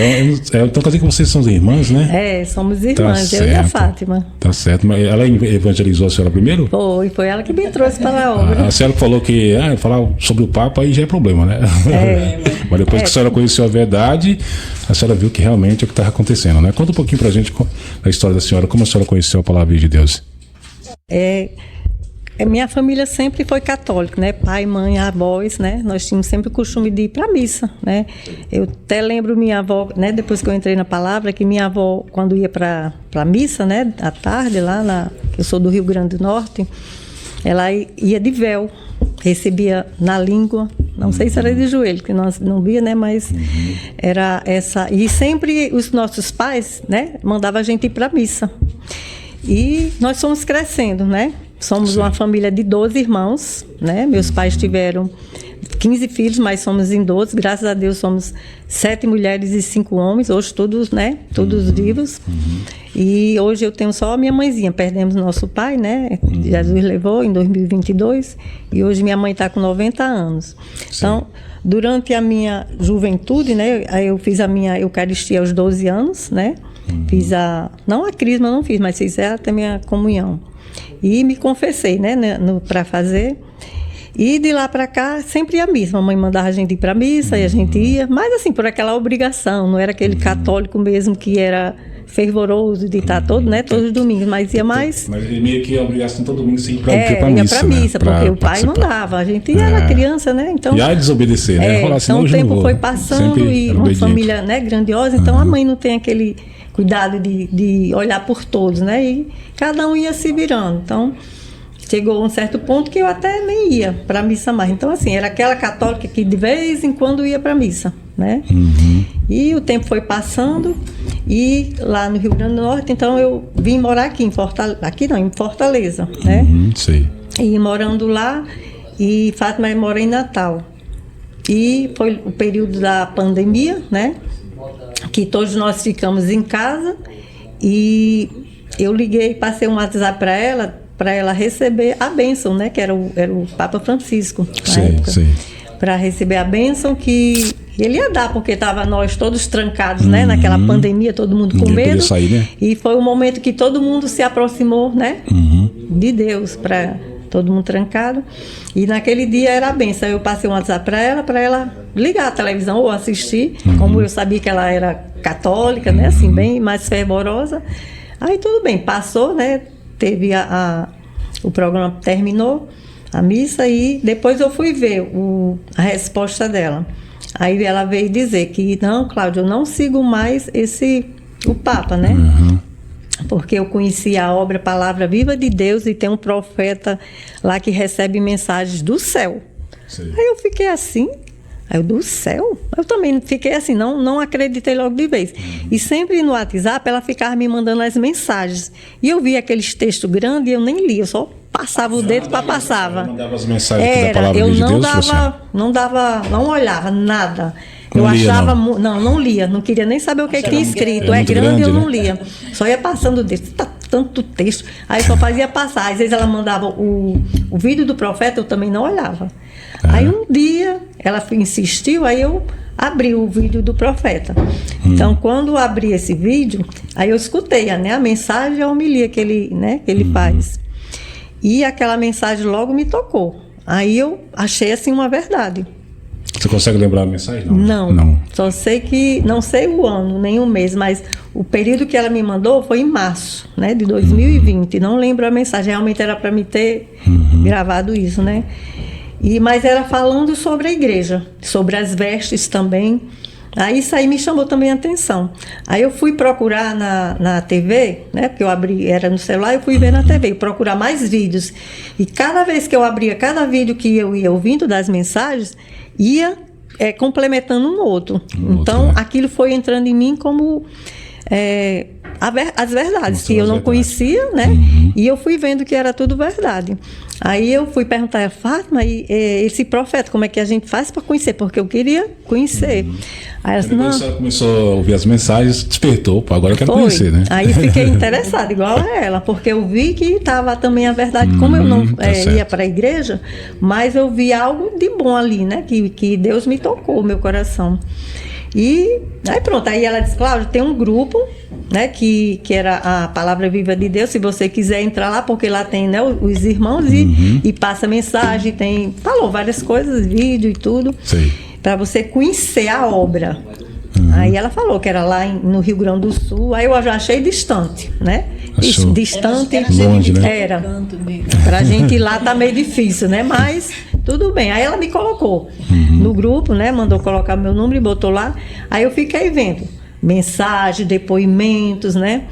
Então quer dizer que vocês são irmãs, né? Somos irmãs, eu e a Fátima. Tá certo. Mas ela evangelizou a senhora primeiro? Foi ela que me trouxe para a obra. A senhora falou que falar sobre o Papa aí já é problema, né? Mas depois que a senhora conheceu a verdade, a senhora viu que realmente é o que estava acontecendo, né? Conta um pouquinho pra gente a história da senhora, como a senhora conheceu a palavra de Deus. Minha família sempre foi católica, né? Pai, mãe, avós, né? Nós tínhamos sempre o costume de ir para a missa, né? Eu até lembro minha avó, né? Depois que eu entrei na palavra, que minha avó, quando ia para a missa, né? À tarde, que eu sou do Rio Grande do Norte, ela ia de véu, recebia na língua, não sei se era de joelho, que nós não via, né? Mas era essa. E sempre os nossos pais, né? Mandavam a gente ir para a missa. E nós fomos crescendo, né? Somos uma família de 12 irmãos, né? Meus pais tiveram 15 filhos, mas somos em 12. Graças a Deus somos 7 mulheres e 5 homens. Hoje todos, né? Todos vivos. E hoje eu tenho só a minha mãezinha. Perdemos nosso pai, né? Jesus levou em 2022. E hoje minha mãe está com 90 anos. Então, durante a minha juventude, né? Eu fiz a minha Eucaristia aos 12 anos, né? Fiz não a crisma eu não fiz, mas fiz até a minha comunhão. E me confessei, né, para fazer. E de lá para cá, sempre ia à missa. A mãe mandava a gente ir para a missa e a gente ia. Mas assim, por aquela obrigação. Não era aquele católico mesmo que era fervoroso de estar todos os domingos. Mas ia mais... Mas meio que a obrigação todo domingo se ir para a missa, ia para a missa, né? Porque o pai mandava. A gente era criança, né? Então, e a desobedecer, né? Então o tempo foi passando e uma família, né, grandiosa. Então a mãe não tem aquele... cuidado de olhar por todos, né? E cada um ia se virando. Então, chegou um certo ponto que eu até nem ia para a missa mais. Então, assim, era aquela católica que de vez em quando ia para a missa, né? E o tempo foi passando e lá no Rio Grande do Norte, então eu vim morar aqui em Fortaleza, né? Sei. E morando lá, e Fátima mora em Natal. E foi o período da pandemia, né? Que todos nós ficamos em casa e eu liguei, passei um WhatsApp para ela receber a bênção, né? Que era o Papa Francisco na época. Para receber a bênção que ele ia dar, porque estava nós todos trancados, né? Naquela pandemia, todo mundo com medo. Sair, né? E foi o momento que todo mundo se aproximou, né? De Deus, para todo mundo trancado. E naquele dia era a benção. Eu passei um WhatsApp para ela ligar a televisão ou assistir, como eu sabia que ela era católica, né? Assim, bem mais fervorosa. Aí tudo bem, passou, né? Teve o programa, terminou a missa e depois eu fui ver a resposta dela. Aí ela veio dizer que, não, Cláudio, eu não sigo mais o Papa, né? Porque eu conheci a obra Palavra Viva de Deus e tem um profeta lá que recebe mensagens do céu. Aí eu fiquei assim, do céu? Eu também fiquei assim, não acreditei logo de vez. E sempre no WhatsApp ela ficava me mandando as mensagens. E eu via aqueles textos grandes e eu nem lia, eu só passava o dedo para passava. Ela mandava as mensagens da Palavra de Deus? Não olhava nada. Eu achava... Não lia. Não queria nem saber o que tinha escrito. É grande, eu não lia. Só ia passando o dedo. Tá tanto texto. Aí só fazia passar. Às vezes ela mandava o vídeo do profeta, eu também não olhava. Aí um dia, ela insistiu, aí eu abri o vídeo do profeta. Então, quando eu abri esse vídeo, aí eu escutei, né, a mensagem, a homilia que ele faz. E aquela mensagem logo me tocou. Aí eu achei, assim, uma verdade. Você consegue lembrar a mensagem? Não. Só sei que... Não sei o ano, nem o mês, mas o período que ela me mandou foi em março, né, de 2020. Não lembro a mensagem. Realmente era para me ter gravado isso, né? Mas era falando sobre a igreja, sobre as vestes também. Aí isso aí me chamou também a atenção. Aí eu fui procurar na TV, né, porque eu abri, era no celular, eu fui ver na TV, procurar mais vídeos. E cada vez que eu abria, cada vídeo que eu ia ouvindo das mensagens, ia complementando um outro. Então, aquilo foi entrando em mim como as verdades, que eu não conhecia, né? E eu fui vendo que era tudo verdade. Aí eu fui perguntar a Fátima, esse profeta, como é que a gente faz para conhecer? Porque eu queria conhecer. Aí ela disse, depois você começou a ouvir as mensagens, despertou, agora eu quero conhecer, né? Aí fiquei interessada, igual a ela, porque eu vi que estava também a verdade. Como eu não ia para a igreja, mas eu vi algo de bom ali, né? Que Deus me tocou, meu coração. E aí pronto, aí ela disse, Cláudia, tem um grupo, né, que era a Palavra Viva de Deus, se você quiser entrar lá, porque lá tem, né, os irmãos e passa mensagem, falou várias coisas, vídeo e tudo, para você conhecer a obra. Aí ela falou que era lá no Rio Grande do Sul, aí eu já achei distante, né? Distante, longe, né? Era. Pra gente ir lá tá meio difícil, né? Mas tudo bem. Aí ela me colocou no grupo, né? Mandou colocar meu número e botou lá. Aí eu fiquei vendo mensagem, depoimentos, né?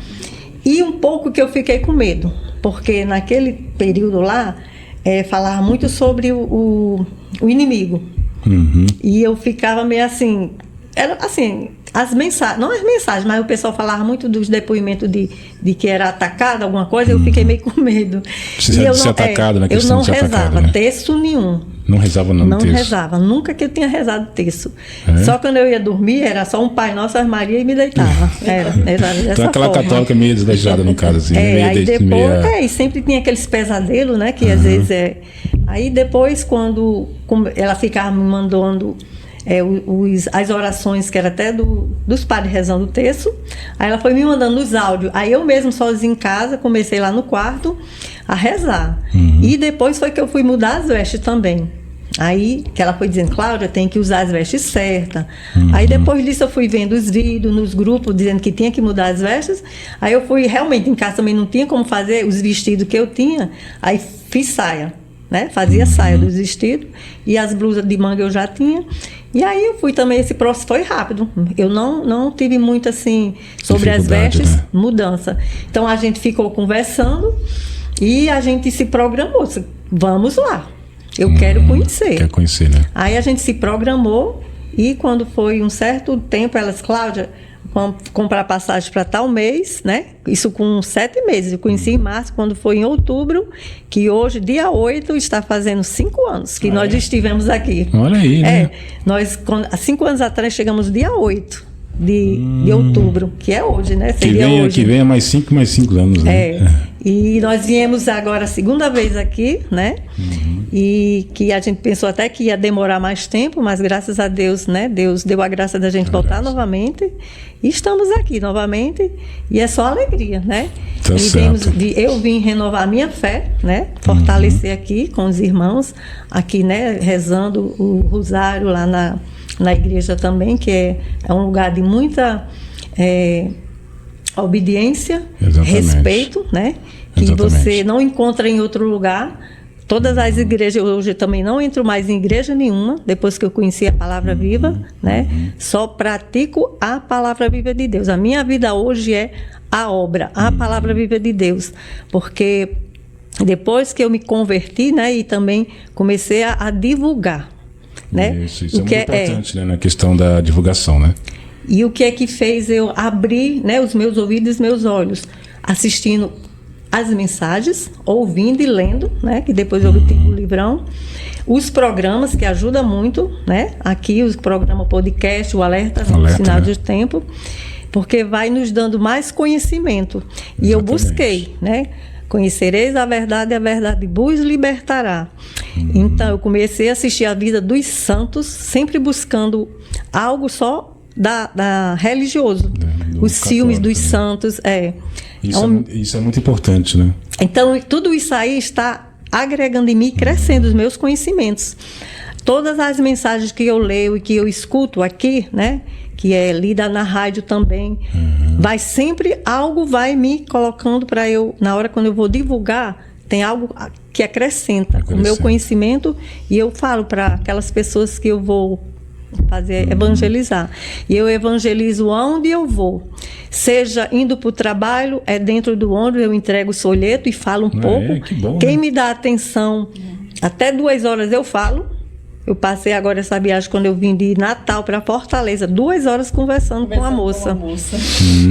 E um pouco que eu fiquei com medo, porque naquele período lá falava muito sobre o inimigo. E eu ficava meio assim, era assim, as mensagens, não as mensagens, mas o pessoal falava muito dos depoimentos de que era atacado, alguma coisa, eu fiquei meio com medo. Você eu ser atacado, né? Eu não rezava atacado, né? texto nenhum. Não rezava Não texto? rezava, nunca que eu tinha rezado texto. Só quando eu ia dormir, era só um Pai Nosso, Ave Maria e me deitava. Era dessa então aquela forma. Católica meio desleixada no caso, assim. Aí depois, e sempre tinha aqueles pesadelos, né? Que às vezes Aí depois, quando ela ficava me mandando as orações, que era até dos padres rezando o texto, aí ela foi me mandando os áudios. Aí eu mesmo, sozinha em casa, comecei lá no quarto a rezar. E depois foi que eu fui mudar as vestes também. Aí que ela foi dizendo, Cláudia, tem que usar as vestes certas. Aí depois disso eu fui vendo os vídeos nos grupos dizendo que tinha que mudar as vestes. Aí eu fui, realmente, em casa também não tinha como fazer os vestidos que eu tinha. Aí fiz saia, né? Fazia saia dos vestidos. E as blusas de manga eu já tinha. E aí eu fui também, esse processo foi rápido. Eu não tive muito assim, sobre as vestes, né? Mudança. Então a gente ficou conversando e a gente se programou. Vamos lá, eu quero conhecer. Quer conhecer, né? Aí a gente se programou e quando foi um certo tempo, elas, Cláudia, vamos comprar passagem para tal mês, né? Isso com 7 meses. Eu conheci em março, quando foi em outubro, que hoje, dia 8, está fazendo 5 anos que nós estivemos aqui. Olha aí, né? Nós, há 5 anos atrás, chegamos dia 8 de outubro, que é hoje, né? Que venha mais 5 anos, né? E nós viemos agora a segunda vez aqui, né? E que a gente pensou até que ia demorar mais tempo, mas graças a Deus, né? Deus deu a graça da gente voltar novamente. E estamos aqui novamente. E é só alegria, né? Tá certo. Eu vim renovar a minha fé, né? Fortalecer aqui com os irmãos, aqui, né? Rezando o rosário lá na igreja também, que é um lugar de muita obediência, respeito, né? Que você não encontra em outro lugar. Todas as igrejas, hoje eu também não entro mais em igreja nenhuma, depois que eu conheci a Palavra Viva, né? Só pratico a Palavra Viva de Deus. A minha vida hoje é a obra, a Palavra Viva de Deus, porque depois que eu me converti, né? E também comecei a divulgar, né? Isso é muito importante, né? Na questão da divulgação, né? E o que é que fez eu abrir, né, os meus ouvidos e os meus olhos? Assistindo as mensagens, ouvindo e lendo, né? Que depois eu tenho o livrão. Os programas, que ajudam muito, né? Aqui, os programas podcast, o Alerta Sinal de Tempo, porque vai nos dando mais conhecimento. E eu busquei, né? Conhecereis a verdade vos libertará. Então, eu comecei a assistir a vida dos santos, sempre buscando algo só da religioso. Os filmes dos santos. Isso é muito importante, né? Então, tudo isso aí está agregando em mim, crescendo os meus conhecimentos. Todas as mensagens que eu leio e que eu escuto aqui, né? Que é lida na rádio também, vai sempre, algo vai me colocando para eu, na hora quando eu vou divulgar, tem algo que acrescenta o meu conhecimento, e eu falo para aquelas pessoas que eu vou fazer evangelizar. E eu evangelizo onde eu vou. Seja indo para o trabalho, dentro do ônibus, eu entrego o folheto e falo um pouco. Que bom, quem né? me dá atenção, até 2 horas eu falo. Eu passei agora essa viagem quando eu vim de Natal para Fortaleza, 2 horas conversando com a moça.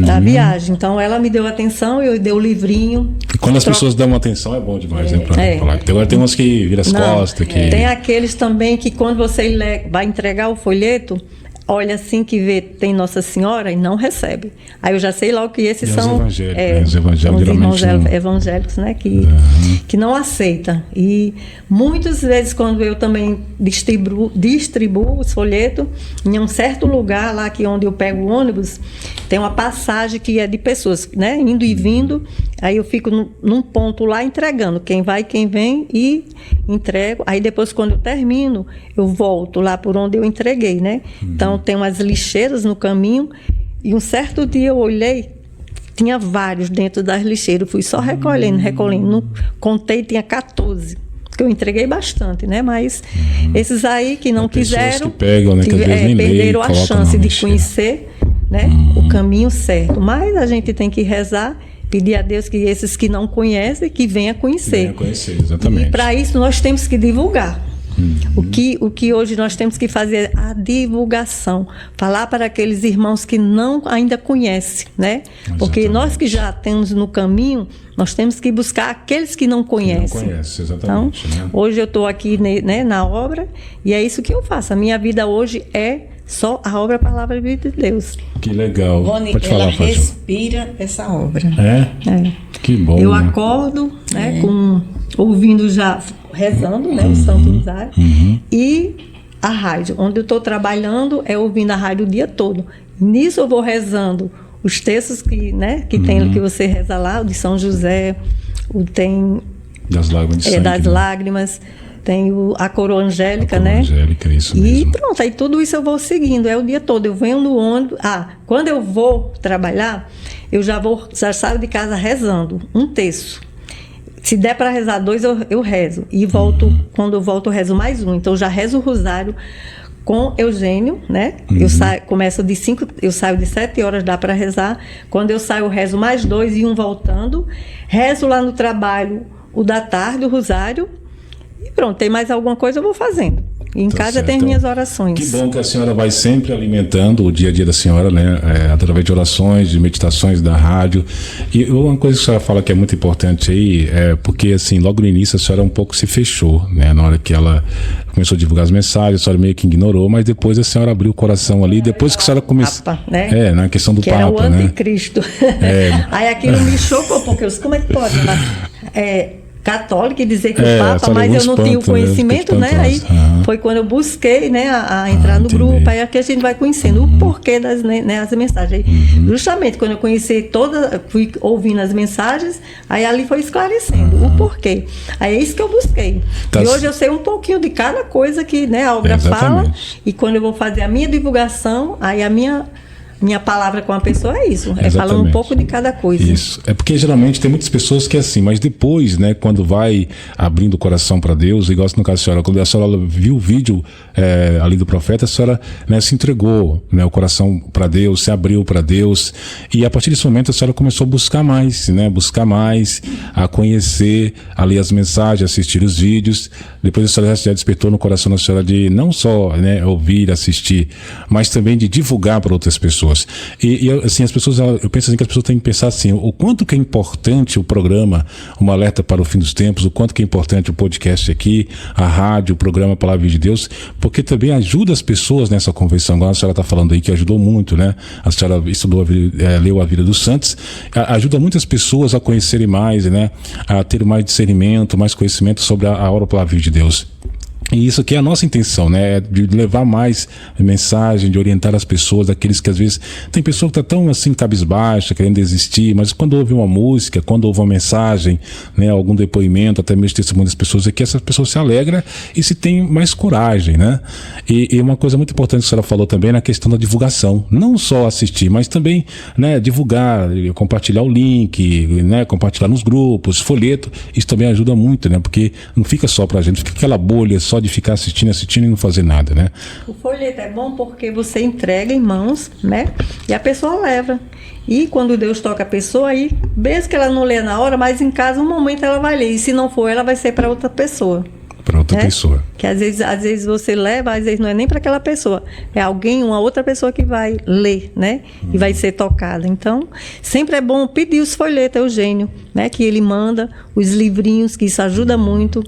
Da viagem. Então ela me deu atenção, eu dei o livrinho. E quando as pessoas dão atenção é bom demais, né? Pra falar. Agora tem umas que viram as costas. Tem aqueles também que quando você vai entregar o folheto, olha assim que vê, tem Nossa Senhora e não recebe. Aí eu já sei logo que esses são os evangélicos, irmãos evangélicos, né, que não aceitam. E muitas vezes quando eu também distribuo os folhetos, em um certo lugar lá onde eu pego o ônibus, tem uma passagem que é de pessoas, né, indo e vindo. Aí eu fico num ponto lá entregando, quem vai, quem vem, e entrego. Aí depois, quando eu termino, eu volto lá por onde eu entreguei, né? Então, tem umas lixeiras no caminho, e um certo dia eu olhei, tinha vários dentro das lixeiras, fui só recolhendo. Não contei, tinha 14. Que eu entreguei bastante, né? Mas esses aí que não quiseram, que pegam, né? perderam a chance de conhecer, né, o caminho certo. Mas a gente tem que rezar, pedir a Deus que esses que não conhecem, que venham conhecer. Venham conhecer, exatamente. E para isso nós temos que divulgar. O que hoje nós temos que fazer é a divulgação. Falar para aqueles irmãos que não ainda conhecem, né? Exatamente. Porque nós que já temos no caminho, nós temos que buscar aqueles que não conhecem. Que não conhecem, exatamente. Então, né? Hoje eu estou aqui, né, na obra, e é isso que eu faço. A minha vida hoje é só a obra, a palavra de Deus. Que legal. Rony, pode falar, ela respira essa obra. É? Que bom. Eu acordo, né, ouvindo já, rezando, né, o Santo Rosário, e a rádio. Onde eu estou trabalhando é ouvindo a rádio o dia todo. Nisso eu vou rezando os textos que tem, que você reza lá, o de São José, tem das lágrimas de sangue, das lágrimas, tem a coroa angélica, né? Angélica, isso mesmo. E pronto, aí tudo isso eu vou seguindo, é o dia todo. Eu venho no ônibus. Quando eu vou trabalhar, eu já saio de casa rezando um terço. Se der para rezar 2, eu rezo. E volto, quando eu volto, eu rezo mais um. Então, eu já rezo o rosário com Eugênio, né? Eu saio de 7 horas, dá para rezar. Quando eu saio, eu rezo mais 2 e um voltando. Rezo lá no trabalho o da tarde, o rosário. E pronto, tem mais alguma coisa, eu vou fazendo. E em casa tem as minhas orações. Que bom que a senhora vai sempre alimentando o dia a dia da senhora, né? Através de orações, de meditações da rádio. E uma coisa que a senhora fala que é muito importante aí, porque assim, logo no início a senhora um pouco se fechou, né? Na hora que ela começou a divulgar as mensagens, a senhora meio que ignorou, mas depois a senhora abriu o coração ali, depois que a senhora começou... Papa, né? Na questão do que Papa, era o né? anticristo. Aí aquilo me chocou, porque como é que pode? Católica e dizer que o Papa, mas eu não tinha o conhecimento, né? Aí foi quando eu busquei, né, a entrar no grupo, aí aqui a gente vai conhecendo o porquê das, né, as mensagens. Aí, justamente quando eu conheci fui ouvindo as mensagens, aí ali foi esclarecendo o porquê. Aí é isso que eu busquei. E hoje eu sei um pouquinho de cada coisa que, né, a obra fala, e quando eu vou fazer a minha divulgação, aí a minha palavra com a pessoa é isso, falando um pouco de cada coisa. Isso, é porque geralmente tem muitas pessoas que é assim, mas depois, né, quando vai abrindo o coração para Deus, igual no caso da senhora, quando a senhora viu o vídeo ali do profeta, a senhora, né, se entregou, né, o coração para Deus, se abriu para Deus, e a partir desse momento a senhora começou a buscar mais, a conhecer ali as mensagens, assistir os vídeos. Depois a senhora já despertou no coração da senhora de não só, né, ouvir, assistir, mas também de divulgar para outras pessoas. E assim, as pessoas, eu penso assim que as pessoas têm que pensar assim, o quanto que é importante o programa, uma alerta para o fim dos tempos, o quanto que é importante o podcast aqui, a rádio, o programa Palavra de Deus, porque também ajuda as pessoas nessa conversão. Agora a senhora está falando aí que ajudou muito, né? A senhora leu a vida dos santos, ajuda muitas pessoas a conhecerem mais, né? A ter mais discernimento, mais conhecimento sobre a obra Palavra de Deus. E isso aqui é a nossa intenção, né? De levar mais mensagem, de orientar as pessoas, aqueles que às vezes... Tem pessoa que está tão assim, cabisbaixa, querendo desistir, mas quando ouve uma música, quando ouve uma mensagem, né, algum depoimento, até mesmo testemunho das pessoas aqui, essa pessoa se alegra e se tem mais coragem, né? E uma coisa muito importante que a senhora falou também na questão da divulgação. Não só assistir, mas também, né, divulgar, compartilhar o link, né, compartilhar nos grupos, folheto. Isso também ajuda muito, né? Porque não fica só pra gente, fica aquela bolha só de ficar assistindo e não fazer nada, né? O folheto é bom porque você entrega em mãos, né? E a pessoa leva. E quando Deus toca a pessoa, aí, mesmo que ela não lê na hora, mas em casa, um momento ela vai ler. E se não for ela, vai ser para outra pessoa. Para outra pessoa. Que às vezes você leva, às vezes não é nem para aquela pessoa. É alguém, uma outra pessoa que vai ler, né? E vai ser tocada. Então, sempre é bom pedir os folhetos, Eugênio, né? Que ele manda, os livrinhos, que isso ajuda muito.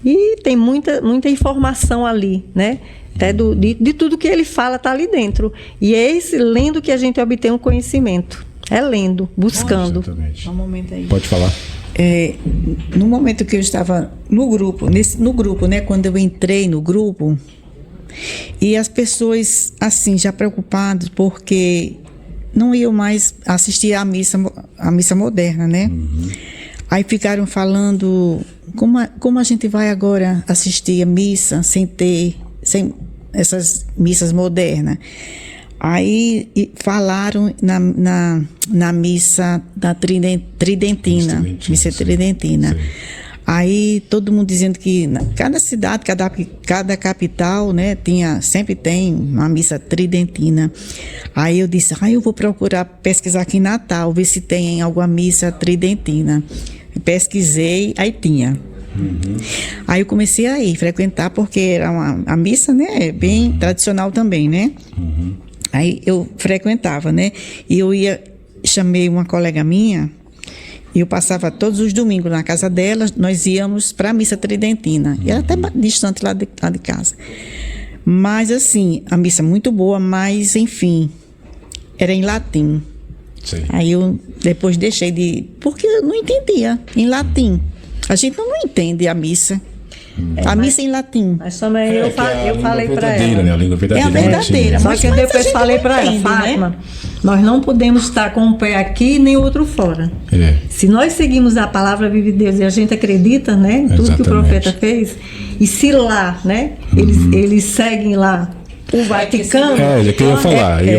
E tem muita informação ali, né? Até de tudo que ele fala está ali dentro. E é esse lendo que a gente obtém um conhecimento. É lendo, buscando. Exatamente. Um momento aí. Pode falar. No momento que eu estava no grupo, né, quando eu entrei no grupo, e as pessoas, assim, já preocupadas, porque não iam mais assistir à missa moderna, né? Aí ficaram falando, como a gente vai agora assistir a missa sem essas missas modernas? Aí falaram na missa da Tridentina, missa tridentina. Sim. Aí todo mundo dizendo que cada cidade, cada capital, né, sempre tem uma missa tridentina. Aí eu disse, eu vou procurar pesquisar aqui em Natal, ver se tem alguma missa tridentina. Pesquisei, aí tinha. Aí eu comecei a ir frequentar, porque era a missa, né, bem tradicional também, né? Aí eu frequentava, né? E eu chamei uma colega minha, e eu passava todos os domingos na casa dela, nós íamos para a missa tridentina. E era até distante lá de casa. Mas assim, a missa muito boa, mas enfim, era em latim. Sim. Aí eu depois deixei porque eu não entendia em latim. A gente não entende a missa. A missa em latim. Mas também eu falei para ela. Né? A língua verdadeira. É a verdadeira. Só que eu depois falei para ela, entende, Fátima, né? nós não podemos estar com um pé aqui nem outro fora. Se nós seguimos a palavra viva de Deus e a gente acredita, né, em tudo que o profeta fez, e se lá, né, eles seguem lá o Vaticano, é que eu ia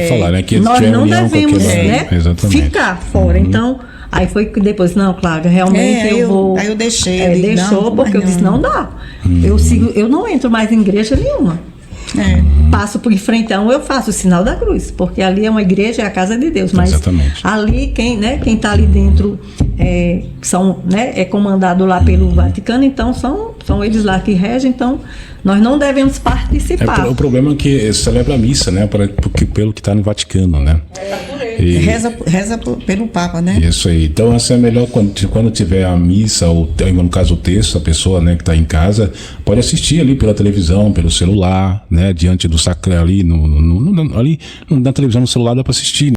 falar, né, que nós não devemos, né, ficar fora. Então, aí foi que depois, não, Cláudia, realmente eu vou... Aí eu deixei. Porque eu disse, não dá. Eu não entro mais em igreja nenhuma. Passo por frente a eu faço o sinal da cruz, porque ali é uma igreja, é a casa de Deus. Mas ali, quem está ali dentro é comandado lá pelo Vaticano, então são eles lá que regem, então nós não devemos participar. O problema é que celebra a missa, né, pelo que está no Vaticano, né? Reza pelo Papa, né? Isso aí. Então, é melhor quando tiver a missa, ou no caso o texto, a pessoa, né, que está em casa, pode assistir ali pela televisão, pelo celular, né, diante do sacrário ali, ali na televisão, no celular dá para assistir.